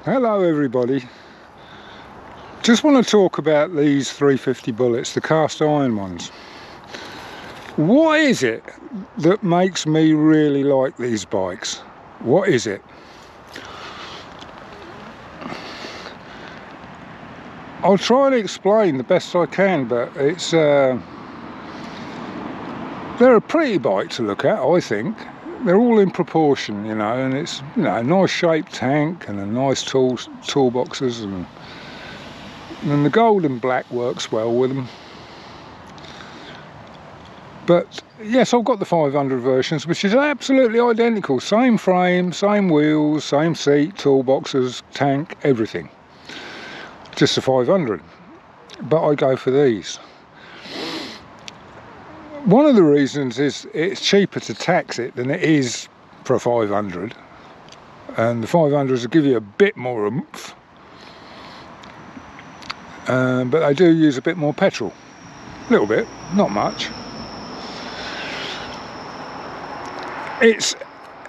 Hello everybody. Just want to talk about these 350 bullets, the cast iron ones. What is it that makes me really like these bikes? What is it? I'll try to explain the best I can, but it's they're a pretty bike to look at, I think. They're all in proportion, you know, and it's, you know, a nice shaped tank and a nice toolboxes, and the gold and black works well with them. But yes, I've got the 500 versions, which is absolutely identical. Same frame, same wheels, same seat, toolboxes, tank, everything. Just the 500. But I go for these. One of the reasons is it's cheaper to tax it than it is for a 500. And the 500s will give you a bit more oomph. But they do use a bit more petrol. A little bit, not much. It's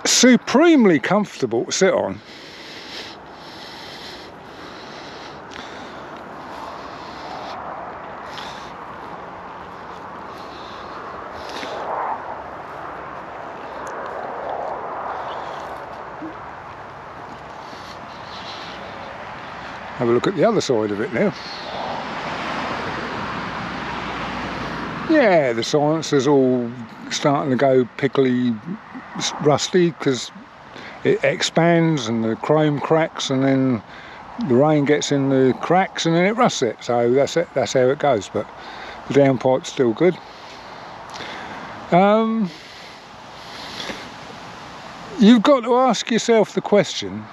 supremely comfortable to sit on. Have a look at the other side of it now. Yeah, the silencer's all starting to go pickly rusty because it expands and the chrome cracks, and then the rain gets in the cracks and then it rusts it. So that's it, that's how it goes. But the downpipe's still good. You've got to ask yourself the question,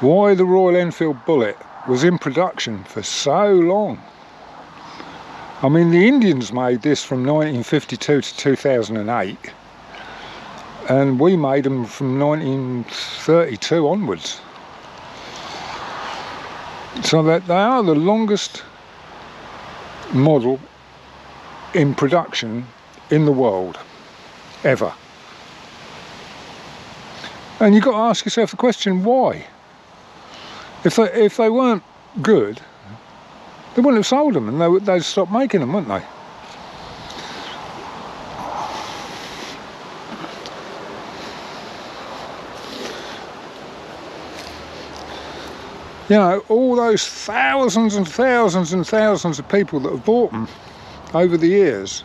why the Royal Enfield Bullet was in production for so long. I mean, the Indians made this from 1952 to 2008, and we made them from 1932 onwards. So that they are the longest model in production in the world, ever. And you've got to ask yourself the question, why? If they weren't good, they wouldn't have sold them, and they'd stop making them, wouldn't they? You know, all those thousands and thousands and thousands of people that have bought them over the years,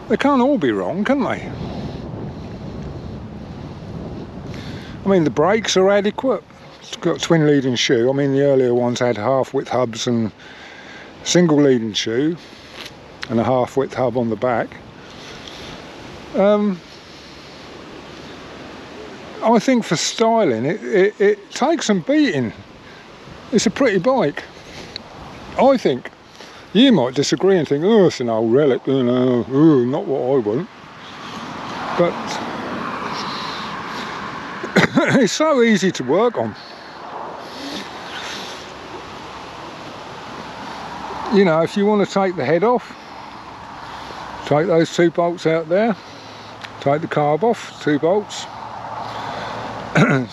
they can't all be wrong, can they? I mean, the brakes are adequate. It's got twin leading shoe. I mean, the earlier ones had half width hubs and single leading shoe and a half width hub on the back. I think for styling it takes some beating. It's a pretty bike, I think. You might disagree and think, oh, it's an old relic, you know, ooh, not what I want. But it's so easy to work on. You know, if you want to take the head off, take those 2 bolts out there, take the carb off, 2 bolts,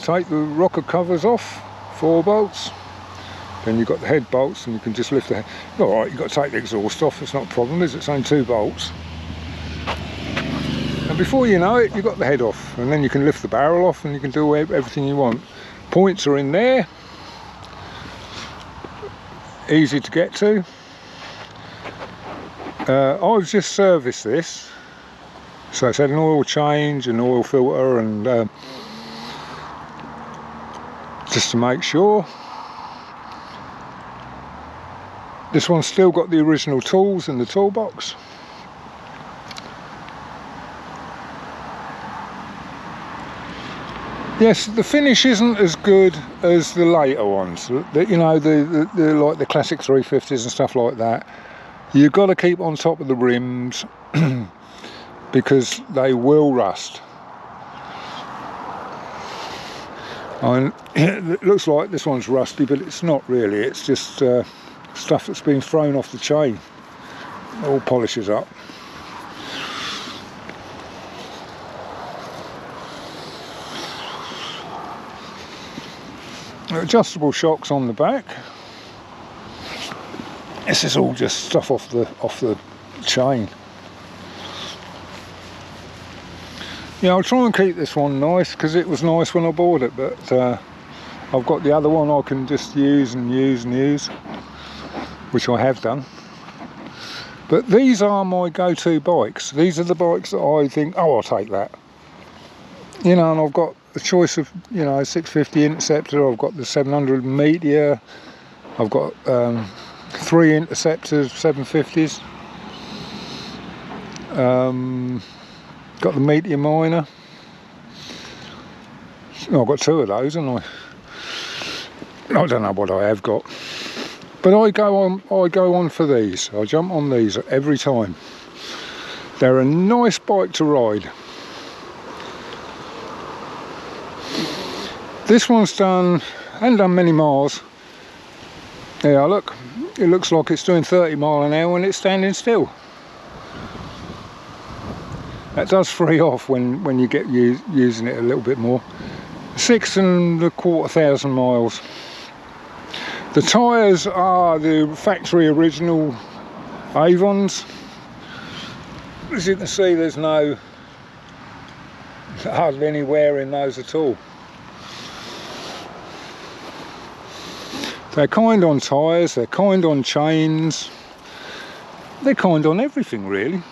take the rocker covers off, 4 bolts, then you've got the head bolts and you can just lift the head. Alright, you've got to take the exhaust off, it's not a problem, is it? It's only 2 bolts. And before you know it, you've got the head off, and then you can lift the barrel off and you can do everything you want. Points are in there, easy to get to. I've just serviced this, so it's had an oil change, an oil filter, and just to make sure. This one's still got the original tools in the toolbox. Yes, the finish isn't as good as the later ones. You know, the like the classic 350s and stuff like that. You've got to keep on top of the rims because they will rust. And it looks like this one's rusty, but it's not really. It's just stuff that's been thrown off the chain. It all polishes up. adjustable shocks on the back. This is all just stuff off the chain. Yeah, I'll try and keep this one nice because it was nice when I bought it, but I've got the other one I can just use and use and use, which I have done. But these are my go-to bikes. These are the bikes that I think, oh, I'll take that. You know, and I've got a choice of, you know, 650 Interceptor, I've got the 700 Meteor, I've got 3 Interceptors, 750s. Got the Meteor Minor. No, I've got 2 of those, haven't I? I don't know what I have got. But I go on for these. I jump on these every time. They're a nice bike to ride. This one's hasn't done many miles. Yeah, look, it looks like it's doing 30 miles an hour when it's standing still. That does free off when you get using it a little bit more. 6,250 miles. The tyres are the factory original Avons. As you can see, there's hardly any wear in those at all. They're kind on tyres, they're kind on chains, they're kind on everything really.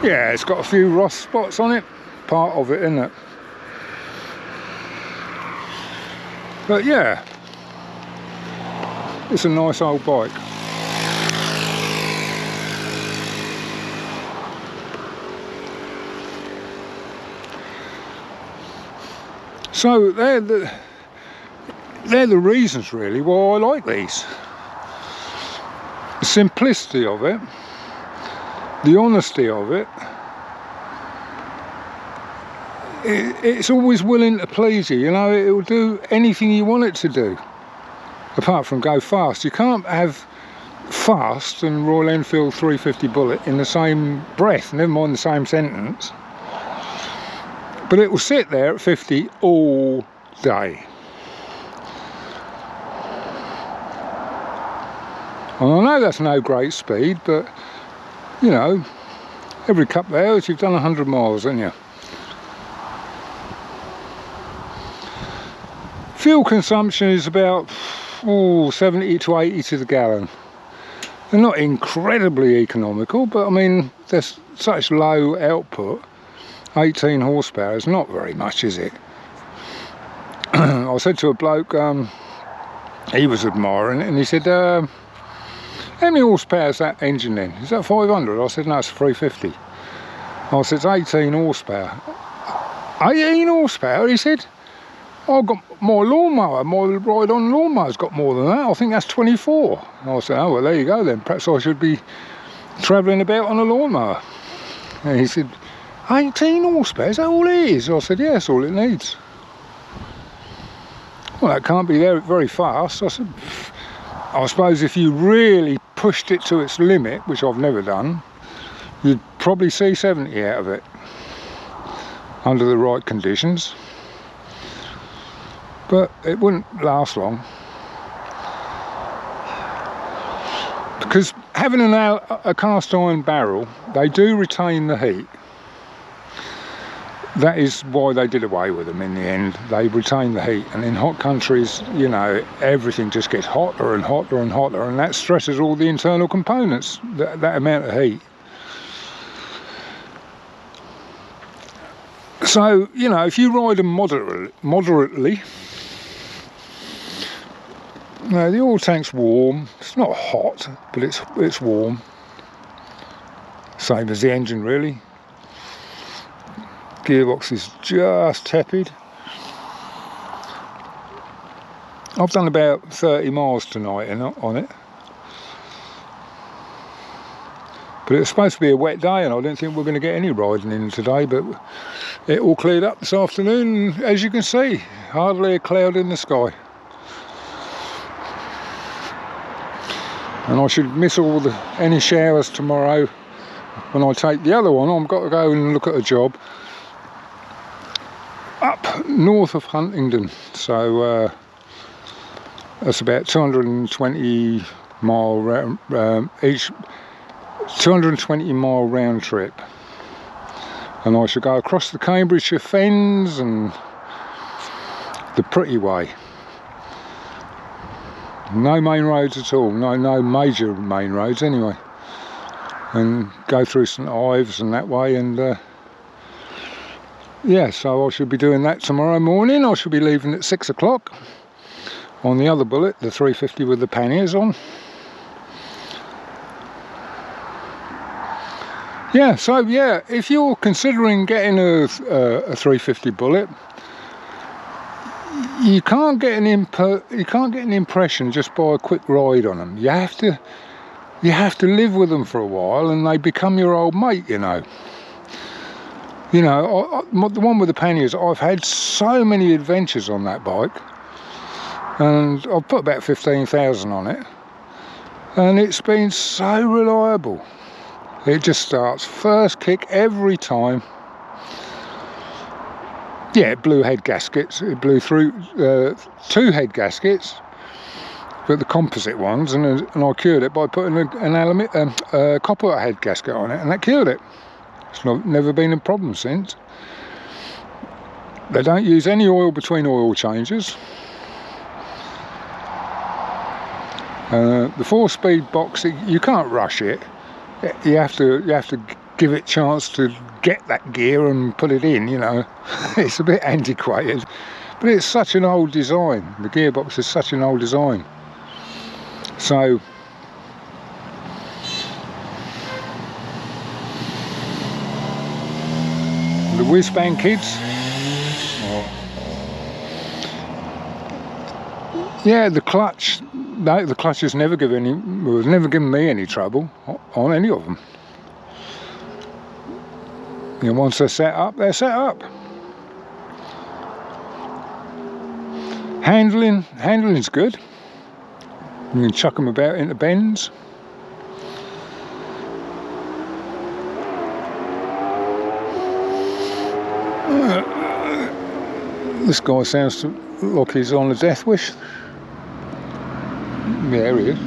Yeah, it's got a few rust spots on it, part of it, isn't it? But yeah, it's a nice old bike. So they're the reasons really why I like these. The simplicity of it, the honesty of it, it's always willing to please you, you know, it will do anything you want it to do, apart from go fast. You can't have fast and Royal Enfield 350 Bullet in the same breath, never mind the same sentence. But it will sit there at 50 all day. And I know that's no great speed, but you know, every couple of hours you've done 100 miles, haven't you? Fuel consumption is about 70 to 80 to the gallon. They're not incredibly economical, but I mean, there's such low output. 18 horsepower is not very much, is it? I said to a bloke, he was admiring it, and he said, how many horsepower is that engine then? Is that 500? I said, no, it's 350. I said, it's 18 horsepower. 18 horsepower? He said, I've got my lawnmower, my ride-on lawnmower's got more than that. I think that's 24. And I said, oh, well, there you go then. Perhaps I should be travelling about on a lawnmower. And he said, 18 horsepower, is that all it is? I said, yeah, that's all it needs. Well, that can't be very fast. I said, I suppose if you really pushed it to its limit, which I've never done, you'd probably see 70 out of it under the right conditions. But it wouldn't last long. Because having a cast iron barrel, they do retain the heat. That is why they did away with them in the end. They retain the heat, and in hot countries, you know, everything just gets hotter and hotter and hotter, and that stresses all the internal components, that amount of heat. So, you know, if you ride them moderately, you know, the oil tank's warm. It's not hot, but it's warm. Same as the engine, really. Gearbox is just tepid. I've done about 30 miles tonight on it. But it's supposed to be a wet day, and I don't think we're going to get any riding in today, but it all cleared up this afternoon, and as you can see, hardly a cloud in the sky. And I should miss any showers tomorrow when I take the other one, I've got to go and look at a job up north of Huntingdon, so that's about 220 mile round, 220 mile round trip, and I should go across the Cambridgeshire Fens and the pretty way. No main roads at all, no major main roads anyway, and go through St Ives and that way, and yeah, so I should be doing that tomorrow morning. I should be leaving at 6 o'clock on the other bullet, the 350 with the panniers on. Yeah, so yeah, if you're considering getting a 350 bullet, you can't get an impression just by a quick ride on them. You have to live with them for a while, and they become your old mate, you know. You know, the one with the panniers, I've had so many adventures on that bike, and I've put about 15,000 on it, and it's been so reliable. It just starts first kick every time. Yeah, it blew head gaskets. It blew through 2 head gaskets, but the composite ones, and I cured it by putting a copper head gasket on it, and that cured it. It's never been a problem since. They don't use any oil between oil changes. The 4-speed box, you can't rush it. You have to give it a chance to get that gear and put it in, you know. It's a bit antiquated, but it's such an old design. The gearbox is such an old design. So the whiz-bang kids, yeah, the clutch, no, the clutch has never given me any trouble on any of them. You know, once they're set up, they're set up. Handling's good. You can chuck them about into bends. This guy sounds like he's on a death wish. There he is.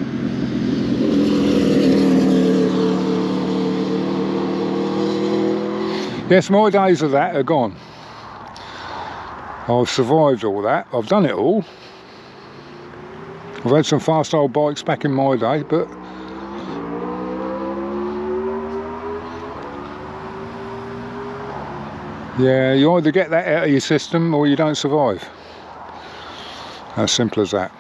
Yes, my days of that are gone. I've survived all that. I've done it all. I've had some fast old bikes back in my day, but yeah, you either get that out of your system or you don't survive. As simple as that.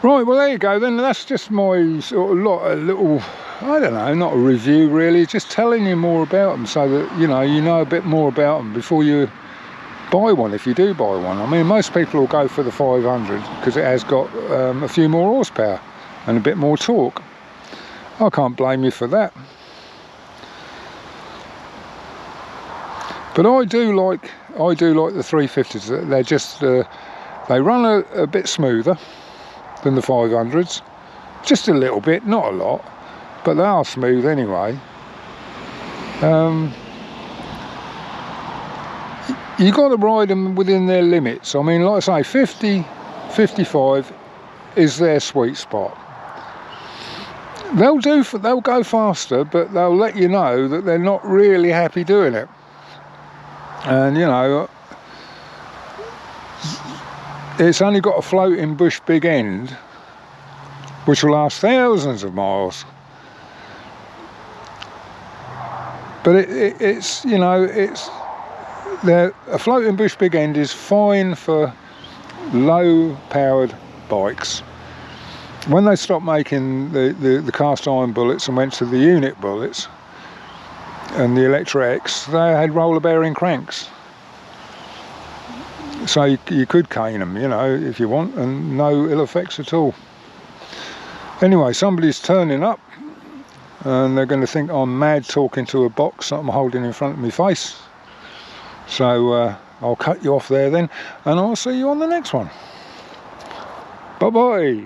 Right, well there you go then. That's just my sort of little, I don't know, not a review really, just telling you more about them so that you know a bit more about them before you buy one, if you do buy one. I mean, most people will go for the 500 because it has got a few more horsepower and a bit more torque. I can't blame you for that. But I do like the 350s. They're just they run a bit smoother than the 500s, just a little bit, not a lot, but they are smooth anyway. You got to ride them within their limits. I mean, like I say, 50, 55 is their sweet spot. They'll go faster, but they'll let you know that they're not really happy doing it. And you know, it's only got a floating bush big end which will last thousands of miles, but it's you know, a floating bush big end is fine for low powered bikes. When they stopped making the cast iron bullets and went to the unit bullets and the Electra-X, they had roller bearing cranks. So you could cane them, you know, if you want, and no ill effects at all. Anyway, somebody's turning up and they're going to think I'm mad talking to a box that I'm holding in front of my face. So I'll cut you off there then, and I'll see you on the next one. Bye bye.